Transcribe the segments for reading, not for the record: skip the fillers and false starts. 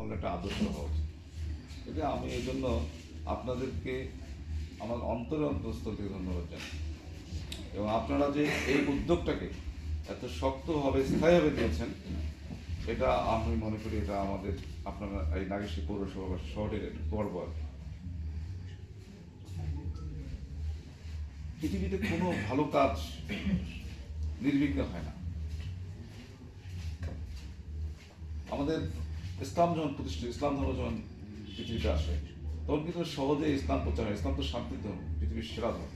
মহলের একটা আদর্শ হওয়া উচিত। এটা আমি এই জন্য আপনাদেরকে আমার অন্তরস্থল থেকে ধন্যবাদ জানাই, এবং আপনারা যে এই উদ্যোগটাকে এত শক্তভাবে স্থায়ীভাবে দিয়েছেন, এটা আমি মনে করি এটা আমাদের আপনারা এই নাগেশ্বরী পৌরসভা বা শহরের একটু গর্ব। পৃথিবীতে কোনো ভালো কাজ নির্বিঘ্ন হয় না। আমাদের ইসলাম যখন প্রতিষ্ঠিত, ইসলাম ধর্ম যখন পৃথিবীতে আসে, তখন কিন্তু সহজে ইসলাম প্রচার হয়। ইসলাম তো শান্তির ধর্ম, পৃথিবীর সেরা ধর্ম।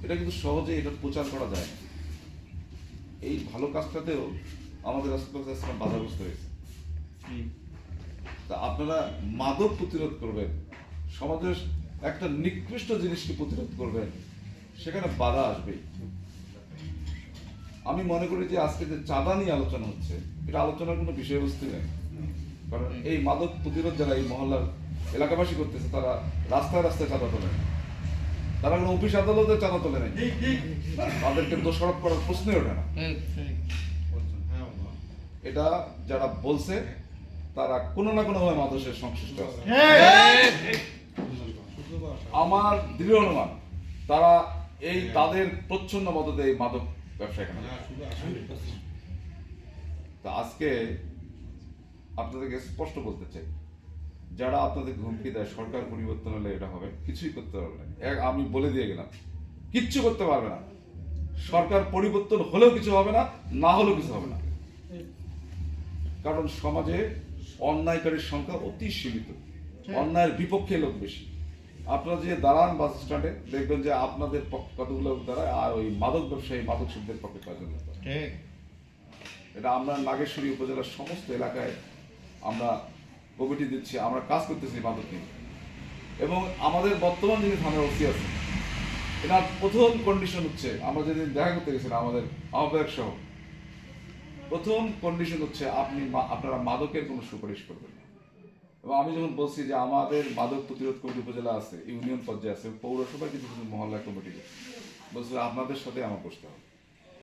এটা কিন্তু সহজে এটা প্রচার করা যায় না। এই ভালো কাজটাতেও আমাদের রাসূলুল্লাহ ইসলাম বাধাগ্রস্ত হয়েছে। তা আপনারা মাদক প্রতিরোধ করবেন, সমাজের একটা নিকৃষ্ট জিনিসকে প্রতিরোধ করবেন, সেখানে বাধা আসবেই। আমি মনে করি যে আজকে যে চাঁদা নিয়ে আলোচনা হচ্ছে, এটা আলোচনার কোনো বিষয়বস্তু নেই। কারণ এই মাদক প্রতিরোধ যারা এই মহল্লার এলাকাবাসী করতেছে, তারা রাস্তায় রাস্তায় চাঁদা তোলে না, তারা কোনো অফিস আদালতে চাঁদা তোলে নাই, তাদেরকে দোষারোপ করার প্রশ্নই ওঠে না। এটা যারা বলছে তারা কোনো না কোনোভাবে মাদকের সংশ্লিষ্ট আছে। আমার দৃঢ় অনুমান তারা এই তাদের প্রচ্ছন্ন মদতে এই মাদক ব্যবসা এখানে। তা আজকে আপনাদেরকে স্পষ্ট বলতে চাই, যারা আপনাদের হুমকি দেয় সরকার পরিবর্তন হলে এটা হবে, কিছুই করতে পারবে না। আমি বলে দিয়ে গেলাম, কিচ্ছু করতে পারবে না। সরকার পরিবর্তন হলেও কিছু হবে না, না হলেও কিছু হবে না। কারণ সমাজে অন্যায়কারীর সংখ্যা অতি সীমিত, অন্যায়ের বিপক্ষে লোক বেশি। আপনারা যে দাঁড়ান বাস স্ট্যান্ডে, দেখবেন যে আপনাদের কতগুলো দাঁড়ায়, আর ওই মাদক ব্যবসায়ী মাদক শিল্পের পক্ষে কয়জন দাঁড়ায়। এটা আমরা নাগেশ্বরী উপজেলার সমস্ত এলাকায় আমরা কমিটি দিচ্ছি, আমরা কাজ করতেছি মাদক নিয়ে। এবং আমাদের বর্তমান যিনি থানার ওসি আছে, এনার প্রথম কন্ডিশন হচ্ছে, আমরা যেদিন দেখা করতে গেছিলাম আমাদের আহ্বায়ক সহ, প্রথম কন্ডিশন হচ্ছে আপনারা মাদকের কোনো সুপারিশ করবেন না। এবং আমি যখন বলছি যে আমাদের মাদক প্রতিরোধ কমিটি উপজেলা আছে, ইউনিয়ন পর্যায়ে আছে, পৌরসভায় কিছু কিছু মহল্লা কমিটি বলছিল আপনাদের সাথে আমার বসতে হবে।